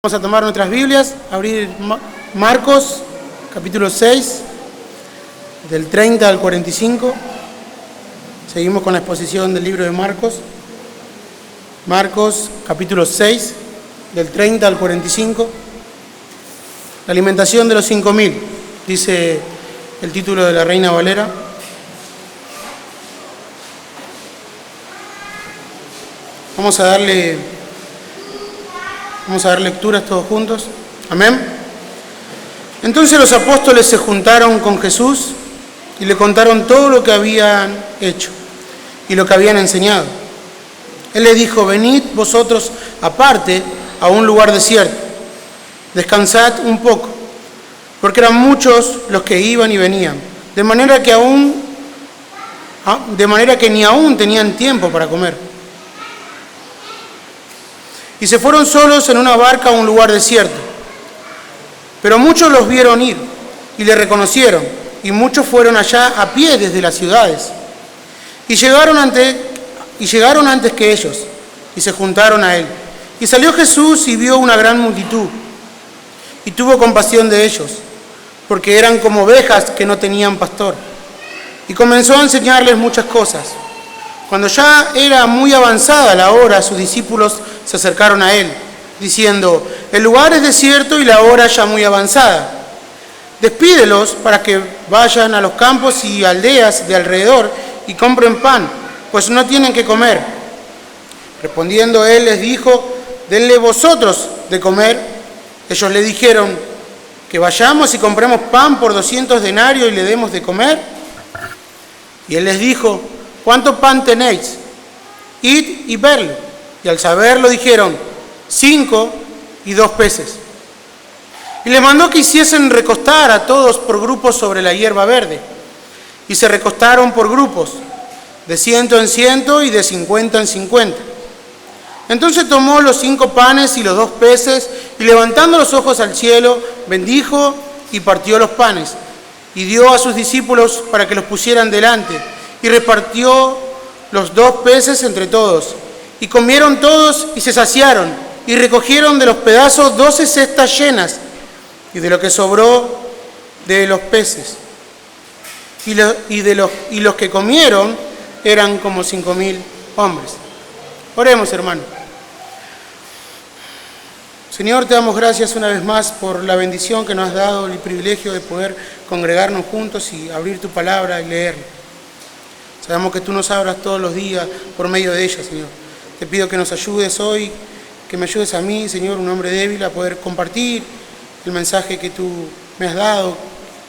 Vamos a tomar nuestras Biblias, abrir Marcos, capítulo 6, del 30 al 45. Seguimos con la exposición del libro de Marcos. Marcos, capítulo 6, del 30 al 45. La alimentación de los 5.000, dice el título de la Reina Valera. Vamos a dar lecturas todos juntos. Amén. Entonces los apóstoles se juntaron con Jesús y le contaron todo lo que habían hecho y lo que habían enseñado. Él les dijo: venid vosotros aparte a un lugar desierto, descansad un poco, porque eran muchos los que iban y venían, de manera que ni aún tenían tiempo para comer. Y se fueron solos en una barca a un lugar desierto. Pero muchos los vieron ir y le reconocieron, y muchos fueron allá a pie desde las ciudades. Y llegaron antes que ellos, y se juntaron a él. Y salió Jesús y vio una gran multitud, y tuvo compasión de ellos, porque eran como ovejas que no tenían pastor. Y comenzó a enseñarles muchas cosas. Cuando ya era muy avanzada la hora, sus discípulos se acercaron a él, diciendo: el lugar es desierto y la hora ya muy avanzada. Despídelos para que vayan a los campos y aldeas de alrededor y compren pan, pues no tienen que comer. Respondiendo él les dijo: denle vosotros de comer. Ellos le dijeron: que vayamos y compremos pan por 200 denarios y le demos de comer. Y él les dijo: ¿cuánto pan tenéis? Id y verlo. Y al saberlo dijeron: 5 y 2 peces. Y les mandó que hiciesen recostar a todos por grupos sobre la hierba verde. Y se recostaron por grupos, de 100 en 100 y de 50 en 50. Entonces tomó los 5 panes y los 2 peces, y levantando los ojos al cielo, bendijo y partió los panes, y dio a sus discípulos para que los pusieran delante, y repartió los 2 peces entre todos. Y comieron todos y se saciaron, y recogieron de los pedazos 12 cestas llenas, y de lo que sobró de los peces. Y los que comieron eran como 5.000 hombres. Oremos, hermano. Señor, te damos gracias una vez más por la bendición que nos has dado, el privilegio de poder congregarnos juntos y abrir tu palabra y leerla. Sabemos que tú nos hablas todos los días por medio de ella, Señor. Te pido que nos ayudes hoy, que me ayudes a mí, Señor, un hombre débil, a poder compartir el mensaje que tú me has dado,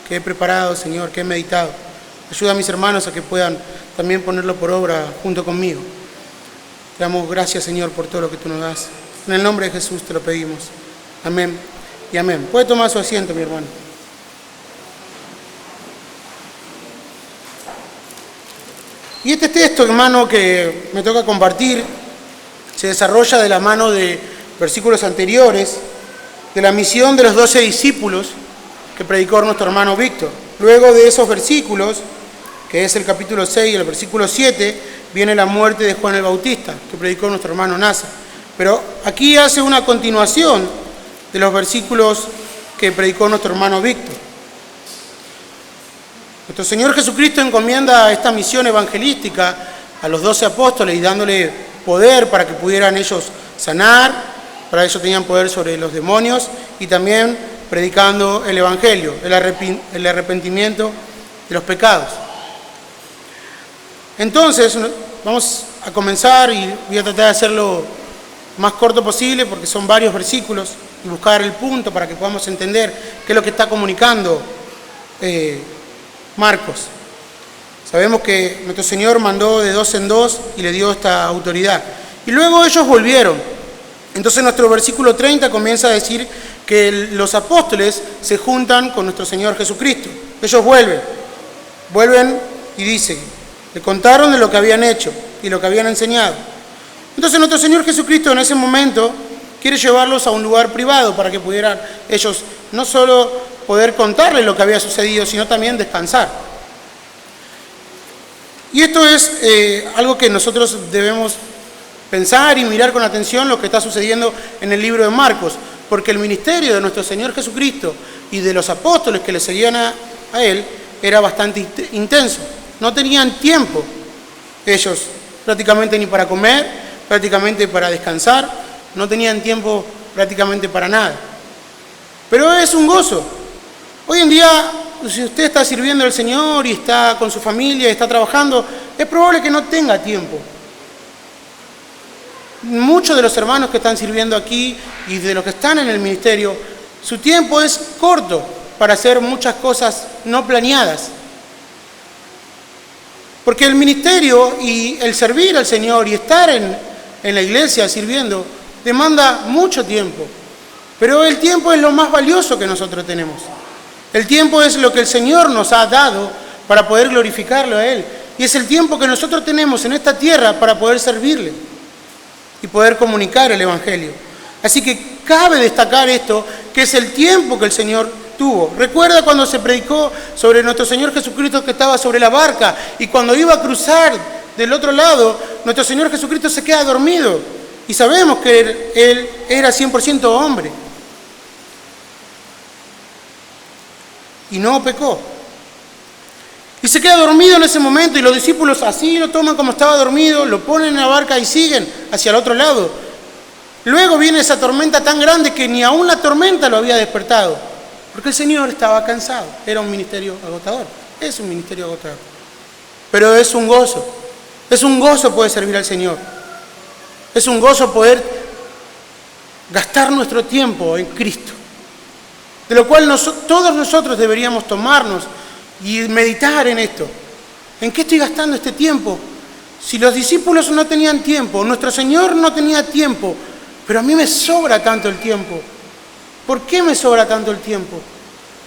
que he preparado, Señor, que he meditado. Ayuda a mis hermanos a que puedan también ponerlo por obra junto conmigo. Te damos gracias, Señor, por todo lo que tú nos das. En el nombre de Jesús te lo pedimos. Amén y amén. Puede tomar su asiento, mi hermano. Y este texto, hermano, que me toca compartir, se desarrolla de la mano de versículos anteriores, de la misión de los 12 discípulos que predicó nuestro hermano Víctor. Luego de esos versículos, que es el capítulo 6 y el versículo 7, viene la muerte de Juan el Bautista, que predicó nuestro hermano Nasa. Pero aquí hace una continuación de los versículos que predicó nuestro hermano Víctor. Nuestro Señor Jesucristo encomienda esta misión evangelística a los 12 apóstoles y dándole poder para que pudieran ellos sanar, para ellos tenían poder sobre los demonios, y también predicando el evangelio, el arrepentimiento de los pecados. Entonces, vamos a comenzar y voy a tratar de hacerlo más corto posible porque son varios versículos y buscar el punto para que podamos entender qué es lo que está comunicando Marcos. Sabemos que nuestro Señor mandó de 2 en 2 y le dio esta autoridad. Y luego ellos volvieron. Entonces nuestro versículo 30 comienza a decir que los apóstoles se juntan con nuestro Señor Jesucristo. Ellos vuelven y dicen, le contaron de lo que habían hecho y lo que habían enseñado. Entonces nuestro Señor Jesucristo en ese momento quiere llevarlos a un lugar privado para que pudieran ellos no solo poder contarles lo que había sucedido, sino también descansar. Y esto es algo que nosotros debemos pensar y mirar con atención lo que está sucediendo en el libro de Marcos. porque el ministerio de nuestro Señor Jesucristo y de los apóstoles que le seguían a Él era bastante intenso. No tenían tiempo ellos prácticamente ni para comer, prácticamente para descansar, no tenían tiempo prácticamente para nada. Pero es un gozo. Hoy en día, si usted está sirviendo al Señor y está con su familia y está trabajando, es probable que no tenga tiempo. Muchos de los hermanos que están sirviendo aquí y de los que están en el ministerio, su tiempo es corto para hacer muchas cosas no planeadas. Porque el ministerio y el servir al Señor y estar en la iglesia sirviendo demanda mucho tiempo. Pero el tiempo es lo más valioso que nosotros tenemos. El tiempo es lo que el Señor nos ha dado para poder glorificarlo a Él. Y es el tiempo que nosotros tenemos en esta tierra para poder servirle y poder comunicar el Evangelio. Así que cabe destacar esto, que es el tiempo que el Señor tuvo. Recuerda cuando se predicó sobre nuestro Señor Jesucristo que estaba sobre la barca y cuando iba a cruzar del otro lado, nuestro Señor Jesucristo se queda dormido. Y sabemos que Él era 100% hombre. Y no pecó. Y se queda dormido en ese momento y los discípulos así lo toman como estaba dormido, lo ponen en la barca y siguen hacia el otro lado. Luego viene esa tormenta tan grande que ni aún la tormenta lo había despertado, porque el Señor estaba cansado. Era un ministerio agotador, es un ministerio agotador. Pero es un gozo poder servir al Señor. Es un gozo poder gastar nuestro tiempo en Cristo. De lo cual todos nosotros deberíamos tomarnos y meditar en esto. ¿En qué estoy gastando este tiempo? Si los discípulos no tenían tiempo, nuestro Señor no tenía tiempo, pero a mí me sobra tanto el tiempo. ¿Por qué me sobra tanto el tiempo?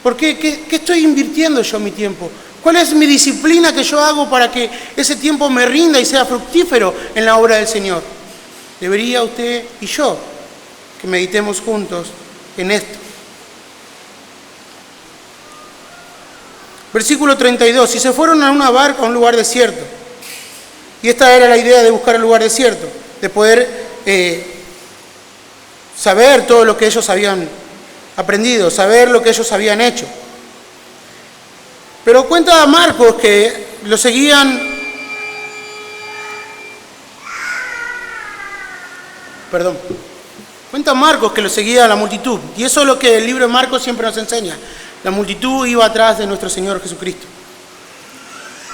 ¿Por qué? ¿Qué estoy invirtiendo yo mi tiempo? ¿Cuál es mi disciplina que yo hago para que ese tiempo me rinda y sea fructífero en la obra del Señor? Debería usted y yo que meditemos juntos en esto. Versículo 32. Y se fueron a una barca a un lugar desierto. Y esta era la idea de buscar el lugar desierto, de poder saber todo lo que ellos habían aprendido, saber lo que ellos habían hecho. Pero cuenta Marcos que lo seguían, cuenta Marcos que lo seguía la multitud. Y eso es lo que el libro de Marcos siempre nos enseña. La multitud iba atrás de nuestro Señor Jesucristo.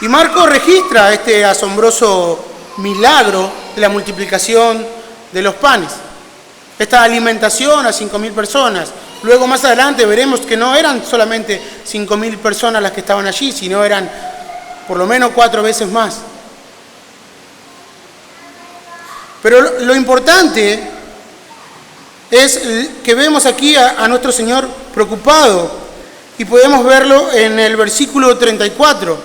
Y Marcos registra este asombroso milagro de la multiplicación de los panes. Esta alimentación a 5.000 personas. Luego más adelante veremos que no eran solamente 5.000 personas las que estaban allí, sino eran por lo menos 4 veces más. Pero lo importante es que vemos aquí a nuestro Señor preocupado. Y podemos verlo en el versículo 34.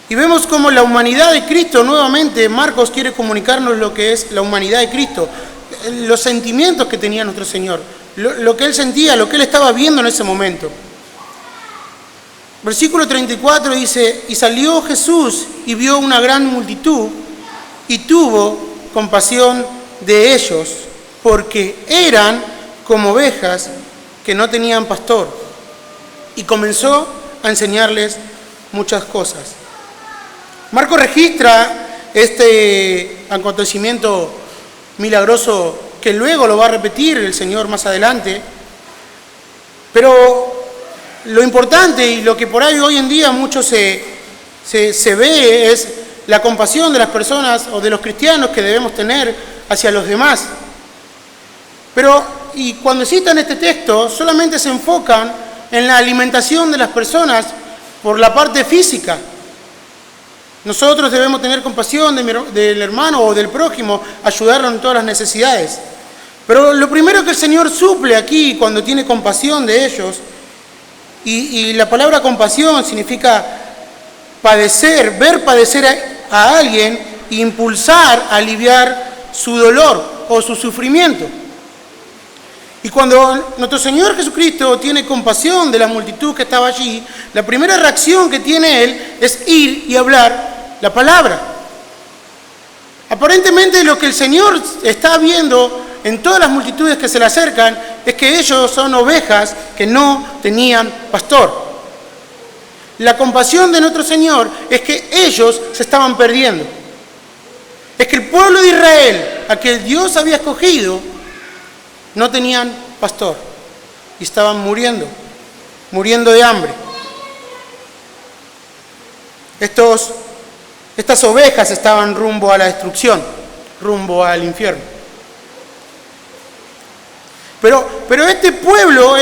Y vemos cómo la humanidad de Cristo, nuevamente Marcos quiere comunicarnos lo que es la humanidad de Cristo, los sentimientos que tenía nuestro Señor, lo que Él sentía, lo que Él estaba viendo en ese momento. Versículo 34 dice, y salió Jesús y vio una gran multitud y tuvo compasión de ellos, porque eran como ovejas que no tenían pastor, y comenzó a enseñarles muchas cosas. Marcos registra este acontecimiento milagroso que luego lo va a repetir el Señor más adelante, pero lo importante y lo que por ahí hoy en día mucho se ve es la compasión de las personas o de los cristianos que debemos tener hacia los demás. Y cuando citan este texto, solamente se enfocan en la alimentación de las personas por la parte física. Nosotros debemos tener compasión del hermano o del prójimo, ayudarlo en todas las necesidades. Pero lo primero que el Señor suple aquí cuando tiene compasión de ellos, y la palabra compasión significa padecer, ver padecer a alguien e impulsar a aliviar su dolor o su sufrimiento. Y cuando nuestro Señor Jesucristo tiene compasión de la multitud que estaba allí, la primera reacción que tiene Él es ir y hablar la palabra. Aparentemente lo que el Señor está viendo en todas las multitudes que se le acercan es que ellos son ovejas que no tenían pastor. La compasión de nuestro Señor es que ellos se estaban perdiendo. Es que el pueblo de Israel, a que Dios había escogido, no tenían pastor y estaban muriendo de hambre. Estas ovejas estaban rumbo a la destrucción, rumbo al infierno. Pero este pueblo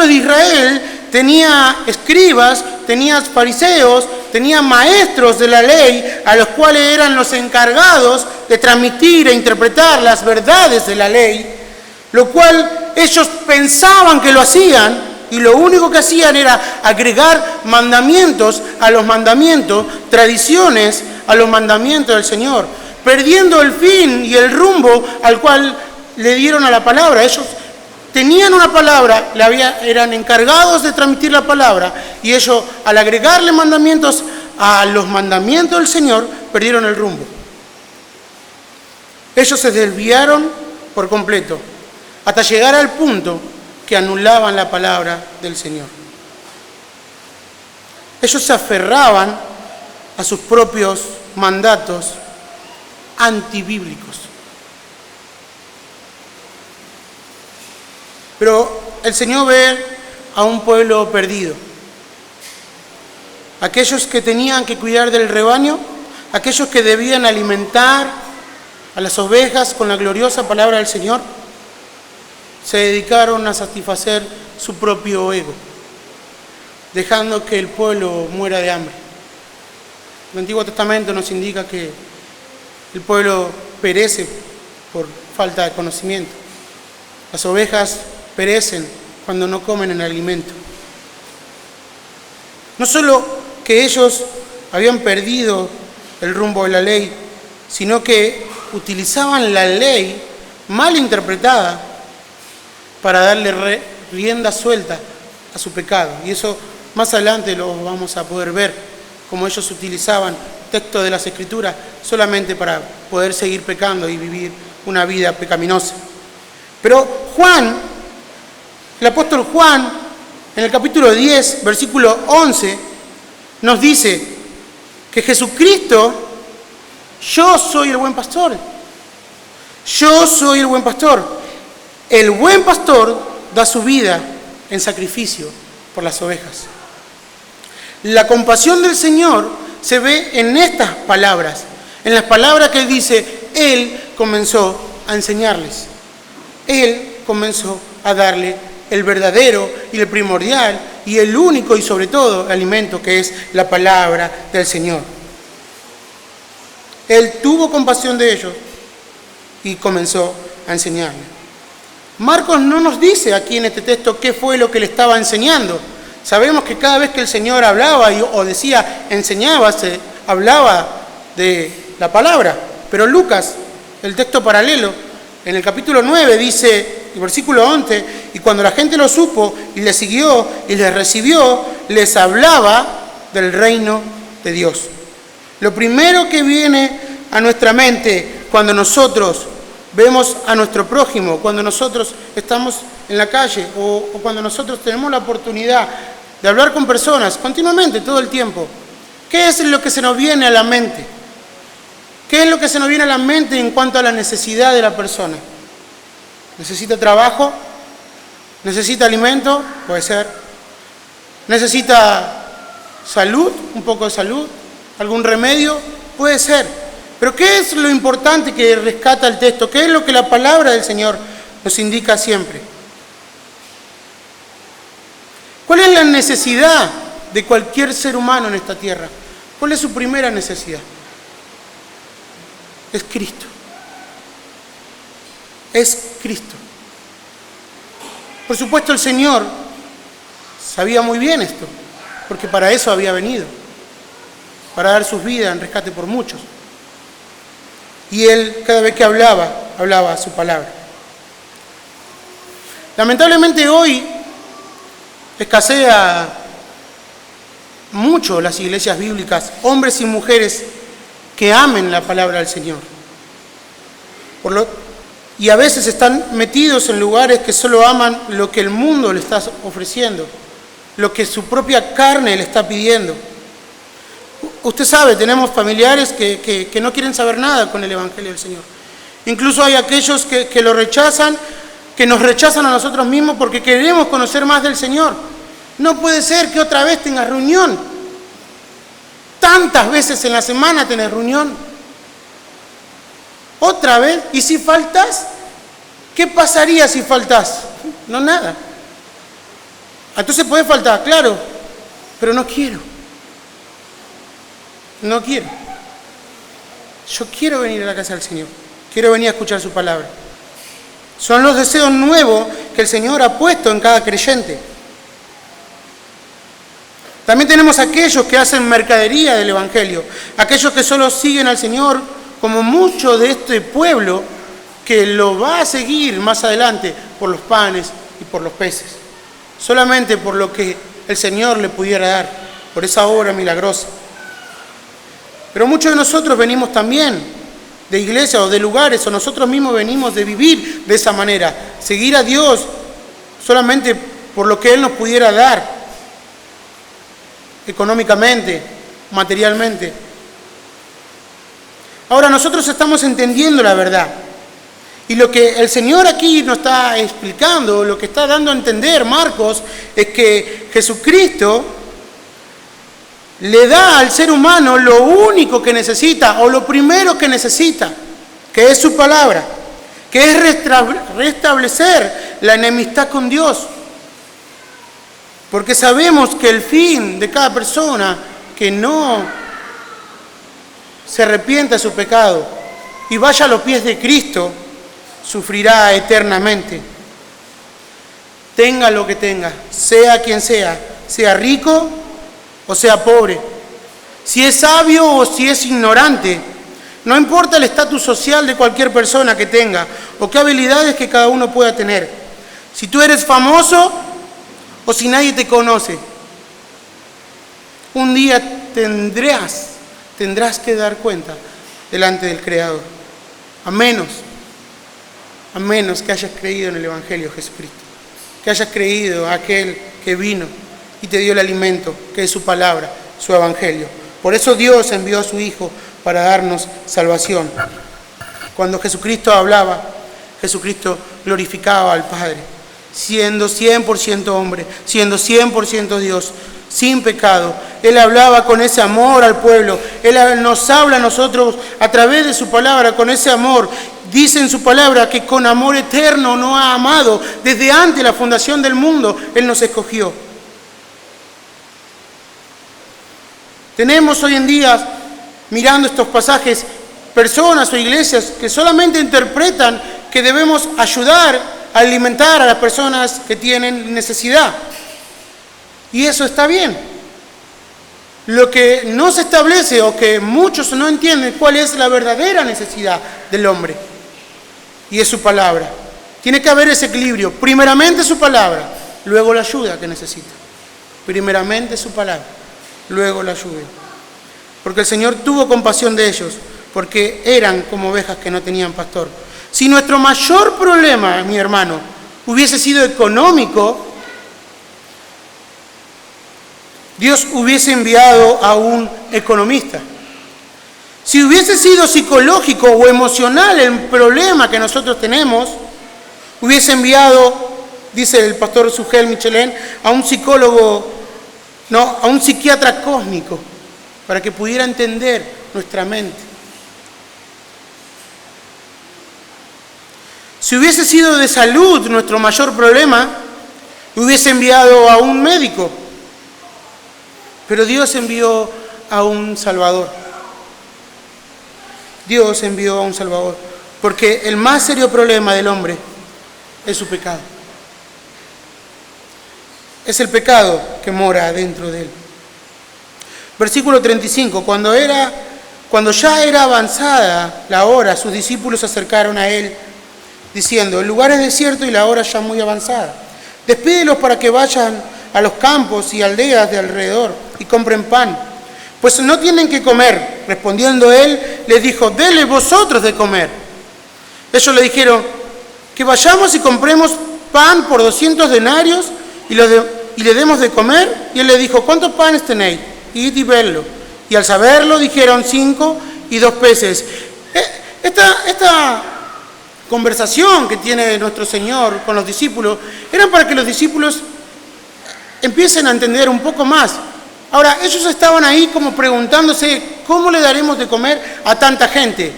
de Israel tenía escribas, tenía fariseos, tenía maestros de la ley, a los cuales eran los encargados de transmitir e interpretar las verdades de la ley, lo cual ellos pensaban que lo hacían, y lo único que hacían era agregar mandamientos a los mandamientos, tradiciones a los mandamientos del Señor, perdiendo el fin y el rumbo al cual le dieron a la palabra. Ellos tenían una palabra, eran encargados de transmitir la palabra, y ellos, al agregarle mandamientos a los mandamientos del Señor, perdieron el rumbo. Ellos se desviaron por completo, hasta llegar al punto que anulaban la palabra del Señor. Ellos se aferraban a sus propios mandatos antibíblicos. Pero el Señor ve a un pueblo perdido. Aquellos que tenían que cuidar del rebaño, aquellos que debían alimentar a las ovejas con la gloriosa palabra del Señor, se dedicaron a satisfacer su propio ego, dejando que el pueblo muera de hambre. El Antiguo Testamento nos indica que el pueblo perece por falta de conocimiento. Las ovejas perecen cuando no comen el alimento. No solo que ellos habían perdido el rumbo de la ley, sino que utilizaban la ley mal interpretada para darle rienda suelta a su pecado. Y eso más adelante lo vamos a poder ver, cómo ellos utilizaban textos de las Escrituras solamente para poder seguir pecando y vivir una vida pecaminosa. Pero Juan, el apóstol Juan, en el capítulo 10, versículo 11, nos dice que Jesucristo, yo soy el buen pastor. Yo soy el buen pastor. El buen pastor da su vida en sacrificio por las ovejas. La compasión del Señor se ve en estas palabras, en las palabras que Él dice. Él comenzó a enseñarles. Él comenzó a darle el verdadero y el primordial y el único y sobre todo alimento, que es la palabra del Señor. Él tuvo compasión de ellos y comenzó a enseñarles. Marcos no nos dice aquí en este texto qué fue lo que le estaba enseñando. Sabemos que cada vez que el Señor hablaba o decía enseñaba, se hablaba de la palabra. Pero Lucas, el texto paralelo, en el capítulo 9 dice, el versículo 11, y cuando la gente lo supo y le siguió y les recibió, les hablaba del reino de Dios. Lo primero que viene a nuestra mente cuando nosotros vemos a nuestro prójimo, cuando nosotros estamos en la calle o cuando nosotros tenemos la oportunidad de hablar con personas continuamente, todo el tiempo, ¿qué es lo que se nos viene a la mente? ¿Qué es lo que se nos viene a la mente en cuanto a la necesidad de la persona? ¿Necesita trabajo? ¿Necesita alimento? Puede ser. ¿Necesita salud? ¿Un poco de salud? ¿Algún remedio? Puede ser. Pero ¿qué es lo importante que rescata el texto? ¿Qué es lo que la palabra del Señor nos indica siempre? ¿Cuál es la necesidad de cualquier ser humano en esta tierra? ¿Cuál es su primera necesidad? Es Cristo. Es Cristo. Por supuesto, el Señor sabía muy bien esto, porque para eso había venido, para dar sus vidas en rescate por muchos. Y Él, cada vez que hablaba su palabra. Lamentablemente hoy escasea mucho las iglesias bíblicas, hombres y mujeres que amen la palabra del Señor. y a veces están metidos en lugares que solo aman lo que el mundo le está ofreciendo, lo que su propia carne le está pidiendo. Usted sabe, tenemos familiares que no quieren saber nada con el Evangelio del Señor. Incluso hay aquellos que lo rechazan, que nos rechazan a nosotros mismos porque queremos conocer más del Señor. No puede ser que otra vez tengas reunión. Tantas veces en la semana tenés reunión. Otra vez. ¿Y si faltas? ¿Qué pasaría si faltas? No, nada. Entonces puede faltar, claro, pero no quiero. No quiero. Yo quiero venir a la casa del Señor. Quiero venir a escuchar su palabra. Son los deseos nuevos que el Señor ha puesto en cada creyente. También tenemos aquellos que hacen mercadería del Evangelio, aquellos que solo siguen al Señor, como mucho de este pueblo que lo va a seguir más adelante por los panes y por los peces, solamente por lo que el Señor le pudiera dar, por esa obra milagrosa. Pero muchos de nosotros venimos también de iglesias o de lugares, o nosotros mismos venimos de vivir de esa manera, seguir a Dios solamente por lo que Él nos pudiera dar, económicamente, materialmente. Ahora nosotros estamos entendiendo la verdad. Y lo que el Señor aquí nos está explicando, lo que está dando a entender Marcos, es que Jesucristo le da al ser humano lo único que necesita, o lo primero que necesita, que es su palabra, que es restablecer la enemistad con Dios. Porque sabemos que el fin de cada persona que no se arrepienta de su pecado y vaya a los pies de Cristo, sufrirá eternamente. Tenga lo que tenga, sea quien sea rico o sea pobre, si es sabio o si es ignorante, no importa el estatus social de cualquier persona que tenga o qué habilidades que cada uno pueda tener. Si tú eres famoso o si nadie te conoce, un día tendrás que dar cuenta delante del Creador, a menos que hayas creído en el Evangelio de Jesucristo, que hayas creído en aquel que vino y te dio el alimento, que es su palabra, su Evangelio. Por eso Dios envió a su Hijo para darnos salvación. Cuando Jesucristo hablaba, Jesucristo glorificaba al Padre, siendo 100% hombre, siendo 100% Dios, sin pecado. Él hablaba con ese amor al pueblo. Él nos habla a nosotros a través de su palabra, con ese amor. Dice en su palabra que con amor eterno nos ha amado. Desde antes de la fundación del mundo, Él nos escogió. Tenemos hoy en día, mirando estos pasajes, personas o iglesias que solamente interpretan que debemos ayudar a alimentar a las personas que tienen necesidad. Y eso está bien. Lo que no se establece o que muchos no entienden cuál es la verdadera necesidad del hombre. Y es su palabra. Tiene que haber ese equilibrio. Primeramente su palabra, luego la ayuda que necesita. Primeramente su palabra, luego la ayuda. Porque el Señor tuvo compasión de ellos, porque eran como ovejas que no tenían pastor. Si nuestro mayor problema, mi hermano, hubiese sido económico, Dios hubiese enviado a un economista. Si hubiese sido psicológico o emocional el problema que nosotros tenemos, hubiese enviado, dice el pastor Sugel Michelén, a un psicólogo, no, a un psiquiatra cósmico, para que pudiera entender nuestra mente. Si hubiese sido de salud nuestro mayor problema, hubiese enviado a un médico. Pero Dios envió a un Salvador. Dios envió a un Salvador. Porque el más serio problema del hombre es su pecado. Es el pecado que mora dentro de él. Versículo 35. Cuando ya era avanzada la hora, sus discípulos se acercaron a él, diciendo: el lugar es desierto y la hora ya muy avanzada. Despídelos para que vayan a los campos y aldeas de alrededor y compren pan, pues no tienen que comer. Respondiendo él, les dijo: denle vosotros de comer. Ellos le dijeron: que vayamos y compremos pan por 200 denarios y le demos de comer. Y él le dijo, ¿cuántos panes tenéis? Id y vedlo. Y al saberlo dijeron 5 y 2 peces. Esta conversación que tiene nuestro Señor con los discípulos era para que los discípulos empiecen a entender un poco más. Ahora, ellos estaban ahí como preguntándose, ¿cómo le daremos de comer a tanta gente?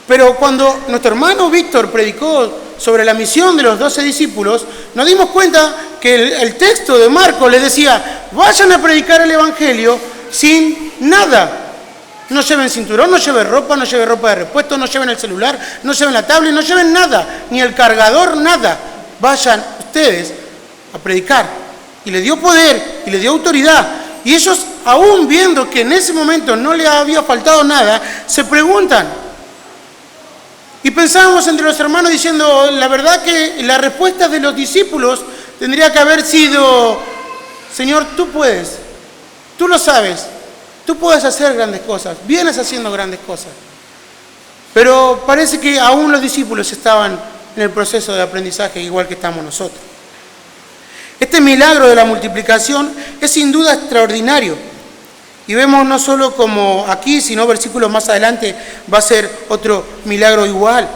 Pero cuando nuestro hermano Víctor predicó sobre la misión de los 12 discípulos, nos dimos cuenta que el texto de Marcos les decía, vayan a predicar el Evangelio sin nada. No lleven cinturón, no lleven ropa de repuesto, no lleven el celular, no lleven la tablet, no lleven nada, ni el cargador, nada. Vayan ustedes a predicar. Y le dio poder y le dio autoridad. Y ellos, aún viendo que en ese momento no le había faltado nada, se preguntan. Y pensábamos entre los hermanos diciendo, la verdad que la respuesta de los discípulos tendría que haber sido, Señor, tú puedes, tú lo sabes, tú puedes hacer grandes cosas, vienes haciendo grandes cosas. Pero parece que aún los discípulos estaban en el proceso de aprendizaje, igual que estamos nosotros. Este milagro de la multiplicación es sin duda extraordinario. Y vemos no solo como aquí, sino versículos más adelante va a ser otro milagro igual,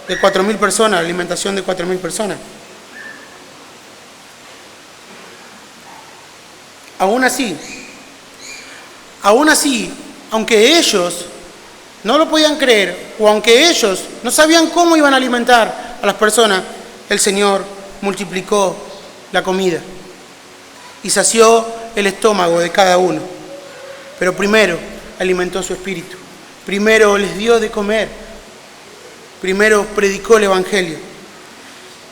de 4.000 personas, la alimentación de 4.000 personas. Aún así, aunque ellos no lo podían creer, o aunque ellos no sabían cómo iban a alimentar a las personas, el Señor multiplicó la comida y sació el estómago de cada uno. Pero primero alimentó su espíritu, primero les dio de comer, primero predicó el Evangelio.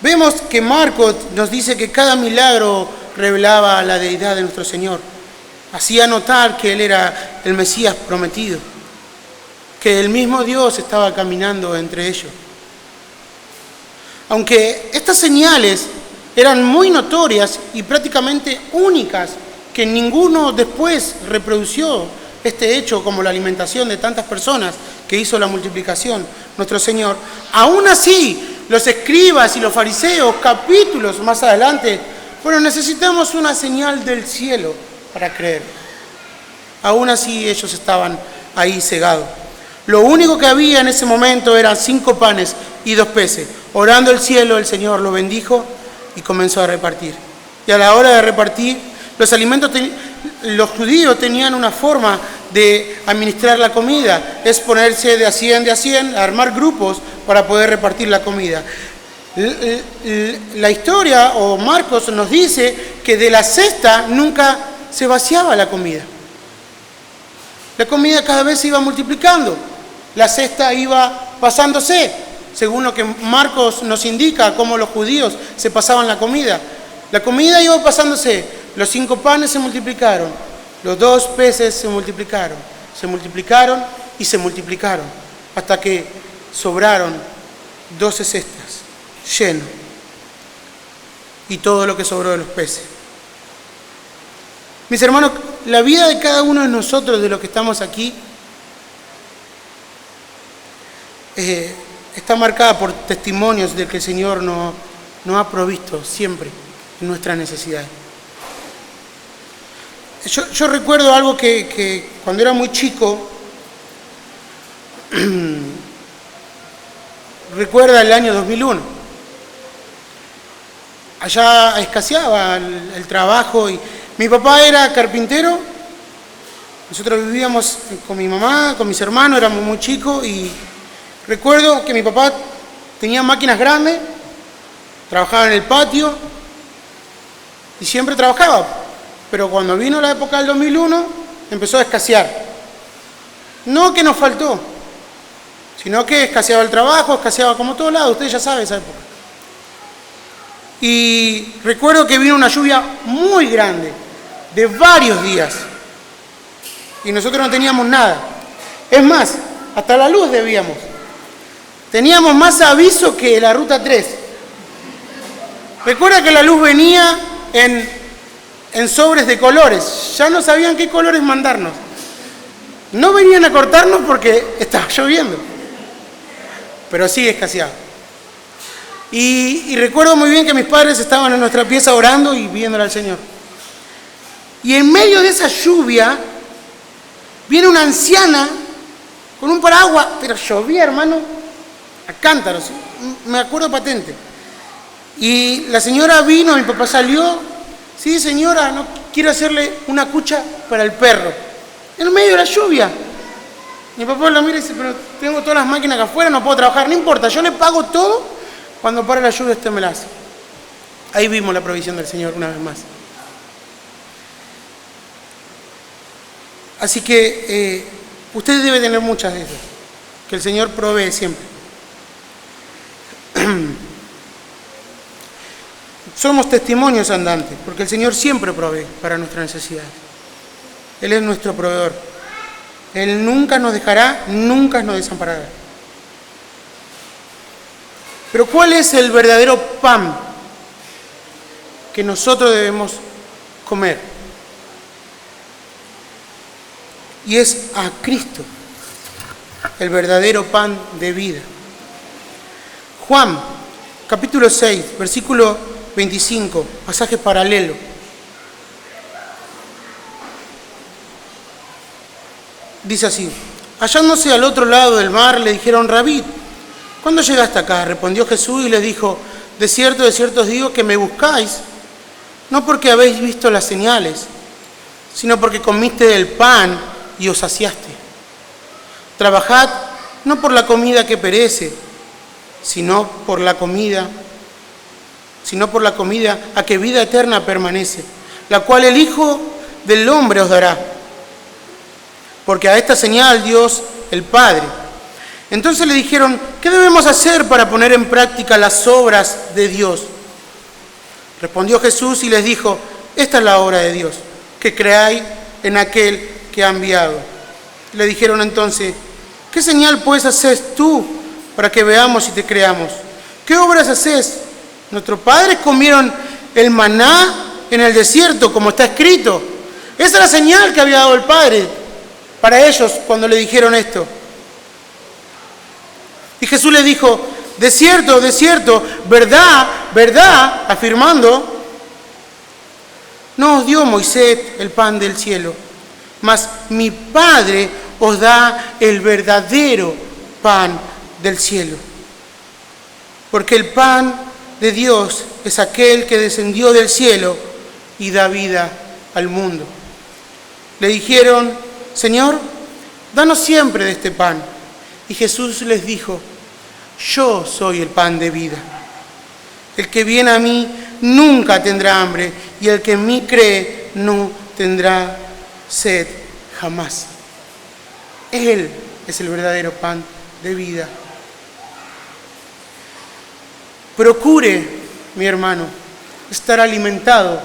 Vemos que Marcos nos dice que cada milagro revelaba la deidad de nuestro Señor. Hacía notar que Él era el Mesías prometido, que el mismo Dios estaba caminando entre ellos. Aunque estas señales eran muy notorias y prácticamente únicas, que ninguno después reprodució este hecho como la alimentación de tantas personas que hizo la multiplicación nuestro Señor. Aún así, los escribas y los fariseos, capítulos más adelante, bueno, necesitamos una señal del cielo para creer. Aún así, ellos estaban ahí cegados. Lo único que había en ese momento eran 5 panes y 2 peces. Orando al cielo, el Señor lo bendijo y comenzó a repartir. Y a la hora de repartir los alimentos, los judíos tenían una forma de administrar la comida, es ponerse de a 100, armar grupos para poder repartir la comida. La historia, o Marcos nos dice que de la cesta nunca se vaciaba la comida. La comida cada vez se iba multiplicando, la cesta iba pasándose, según lo que Marcos nos indica, cómo los judíos se pasaban la comida. La comida iba pasándose. Los 5 panes se multiplicaron, los 2 peces se multiplicaron y se multiplicaron, hasta que sobraron 12 cestas llenas, y todo lo que sobró de los peces. Mis hermanos, la vida de cada uno de nosotros, de los que estamos aquí, está marcada por testimonios de que el Señor nos ha provisto siempre en nuestras necesidades. Yo recuerdo algo que cuando era muy chico, recuerda el año 2001. Allá escaseaba el trabajo y mi papá era carpintero. Nosotros vivíamos con mi mamá, con mis hermanos, éramos muy chicos y recuerdo que mi papá tenía máquinas grandes, trabajaba en el patio y siempre trabajaba. Pero cuando vino la época del 2001, empezó a escasear. No que nos faltó, sino que escaseaba el trabajo, escaseaba como todos lados. Ustedes ya saben esa época. Y recuerdo que vino una lluvia muy grande, de varios días. Y nosotros no teníamos nada. Es más, hasta la luz debíamos. Teníamos más aviso que la ruta 3. Recuerda que la luz venía en sobres de colores. Ya no sabían qué colores mandarnos. No venían a cortarnos porque estaba lloviendo. Pero sí escaseaba. Y recuerdo muy bien que mis padres estaban en nuestra pieza orando y viéndole al Señor. Y en medio de esa lluvia, viene una anciana con un paraguas, pero llovía, hermano, a cántaros, me acuerdo patente. Y la señora vino, mi papá salió, sí señora, no quiero hacerle una cucha para el perro. En medio de la lluvia. Mi papá lo mira y dice, pero tengo todas las máquinas acá afuera, no puedo trabajar, no importa, yo le pago todo, cuando pare la lluvia usted me la hace. Ahí vimos la provisión del Señor una vez más. Así que usted debe tener muchas de esas, que el Señor provee siempre. Somos testimonios andantes, porque el Señor siempre provee para nuestras necesidades. Él es nuestro proveedor. Él nunca nos dejará, nunca nos desamparará. Pero ¿cuál es el verdadero pan que nosotros debemos comer? Y es a Cristo, el verdadero pan de vida. Juan, capítulo 6, versículo 25, pasaje paralelo. Dice así: hallándose al otro lado del mar, le dijeron: Rabí, ¿cuándo llegaste acá? Respondió Jesús y les dijo: de cierto os digo que me buscáis, no porque habéis visto las señales, sino porque comiste del pan y os saciaste. Trabajad no por la comida que perece, sino por la comida a que vida eterna permanece, la cual el Hijo del Hombre os dará. Porque a esta señal Dios, el Padre. Entonces le dijeron: ¿qué debemos hacer para poner en práctica las obras de Dios? Respondió Jesús y les dijo: esta es la obra de Dios, que creáis en aquel que ha enviado. Le dijeron entonces: ¿qué señal pues haces tú para que veamos y te creamos? ¿Qué obras haces? Nuestros padres comieron el maná en el desierto, como está escrito. Esa es la señal que había dado el Padre para ellos cuando le dijeron esto. Y Jesús les dijo: de cierto, verdad, verdad, afirmando, no os dio Moisés el pan del cielo, mas mi Padre os da el verdadero pan del cielo. Porque el pan de Dios es aquel que descendió del cielo y da vida al mundo. Le dijeron: Señor, danos siempre de este pan. Y Jesús les dijo: yo soy el pan de vida. El que viene a mí nunca tendrá hambre, y el que en mí cree no tendrá sed jamás. Él es el verdadero pan de vida. Procure, mi hermano, estar alimentado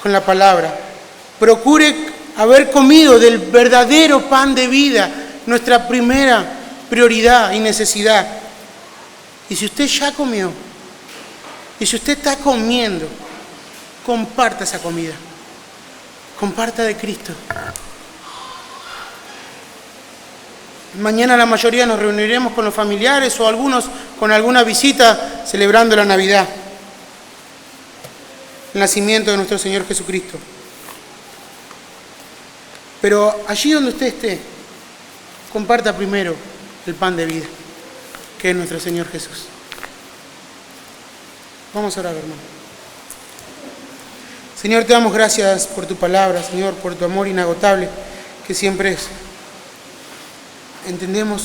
con la palabra. Procure haber comido del verdadero pan de vida, nuestra primera prioridad y necesidad. Y si usted ya comió, y si usted está comiendo, comparta esa comida. Comparta de Cristo. Mañana la mayoría nos reuniremos con los familiares o algunos con alguna visita celebrando la Navidad, el nacimiento de nuestro Señor Jesucristo. Pero allí donde usted esté, comparta primero el pan de vida, que es nuestro Señor Jesús. Vamos a orar, hermano. Señor, te damos gracias por tu palabra, Señor, por tu amor inagotable, que siempre es. Entendemos